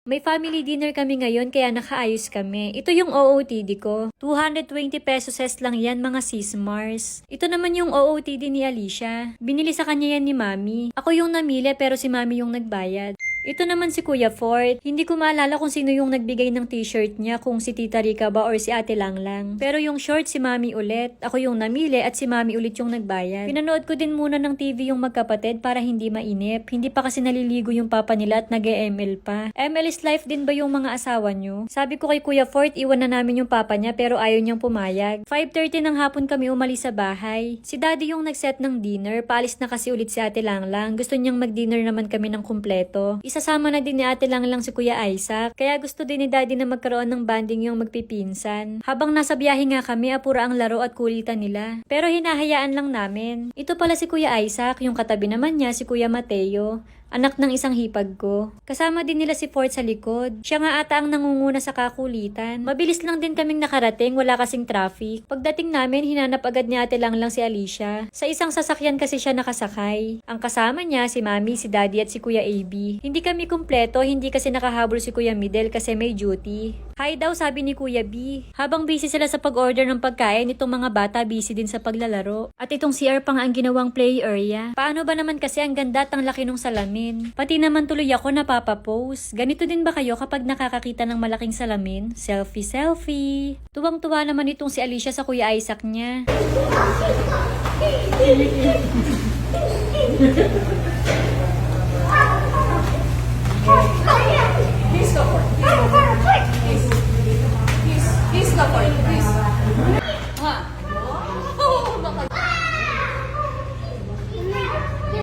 May family dinner kami ngayon kaya nakaayos kami. Ito yung OOTD ko. 220 pesos lang yan mga sismars. Ito naman yung OOTD ni Alicia. Binili sa kanya yan ni Mami. Ako yung namili pero si Mami yung nagbayad. Ito naman si Kuya Fort. Hindi ko maalala kung sino yung nagbigay ng t-shirt niya, kung si Tita Rica ba or si Ate Langlang. Pero yung short si Mami ulit. Ako yung namili at si Mami ulit yung nagbayad. Pinanood ko din muna ng TV yung magkapatid para hindi mainip. Hindi pa kasi naliligo yung papa nila at nag-ML pa. ML is life din ba yung mga asawa nyo? Sabi ko kay Kuya Fort, iwan na namin yung papa niya pero ayaw niyang pumayag. 5:30 ng hapon kami umalis sa bahay. Si Daddy yung nag-set ng dinner. Paalis na kasi ulit si Ate Langlang. Gusto niyang mag-dinner naman kami ng kumpleto. Isasama na din ni Ate Langlang si Kuya Isaac. Kaya gusto din ni Daddy na magkaroon ng banding yung magpipinsan. Habang nasa biyahe nga kami, apura ang laro at kulitan nila. Pero hinahayaan lang namin. Ito pala si Kuya Isaac, yung katabi naman niya si Kuya Mateo. Anak ng isang hipag ko. Kasama din nila si Fort sa likod. Siya nga ata ang nangunguna sa kakulitan. Mabilis lang din kaming nakarating, wala kasing traffic. Pagdating namin, hinanap agad niya Ate Langlang si Alicia. Sa isang sasakyan kasi siya nakasakay. Ang kasama niya si Mami, si Daddy at si Kuya AB. Hindi kami kumpleto, hindi kasi nakahabol si Kuya Midel kasi may duty. Hi daw sabi ni Kuya B. Habang busy sila sa pag-order ng pagkain, itong mga bata busy din sa paglalaro. At itong CR pa nga ang ginawang play area. Paano ba naman kasi ang ganda at ang laki ng salamin? Pati naman tuloy ako napapapose. Ganito din ba kayo kapag nakakakita ng malaking salamin? Selfie, selfie. Tuwang-tuwa naman itong si Alicia sa Kuya Isaac niya. Please go for it. Please go for it. Please.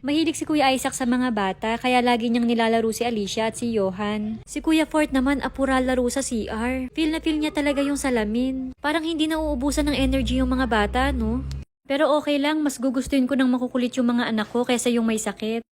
Mahilig si Kuya Isaac sa mga bata, kaya lagi niyang nilalaro si Alicia at si Johan. Si Kuya Fort naman apura laro sa CR. Feel na feel niya talaga yung salamin. Parang hindi nauubusan ng energy yung mga bata, no? Pero okay lang, mas gugustuhin ko nang makukulit yung mga anak ko kaysa yung may sakit.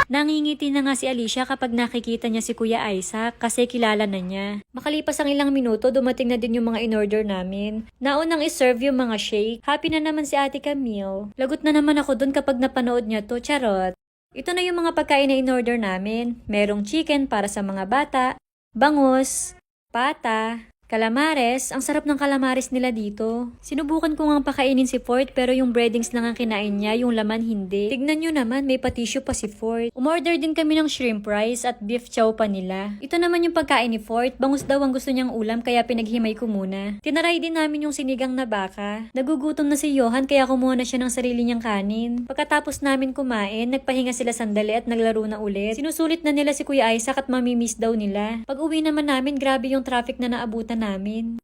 Nangingiti na nga si Alicia kapag nakikita niya si Kuya Isaac kasi kilala na niya. Makalipas ang ilang minuto, dumating na din yung mga in-order namin. Naunang iserve yung mga shake. Happy na naman si Ate Camille. Lagot na naman ako dun kapag napanood niya to, charot. Ito na yung mga pagkain na in-order namin. Merong chicken para sa mga bata, bangus, pata, calamares. Ang sarap ng calamares nila dito. Sinubukan ko ngang pakainin si Fort pero yung breadings lang ang kinain niya, yung laman hindi. Tignan nyo naman, may patisyo pa si Fort. Umorder din kami ng shrimp rice at beef chow pa nila. Ito naman yung pagkain ni Fort. Bangus daw ang gusto niyang ulam kaya pinaghimay ko muna. Tinaray din namin yung sinigang na baka. Nagugutom na si Johan kaya kumuha na siya ng sarili niyang kanin. Pagkatapos namin kumain, nagpahinga sila sandali at naglaro na ulit. Sinusulit na nila si Kuya Isaac at mamimiss daw nila. Pag uwi naman namin, grabe yung traffic na naabutan namin.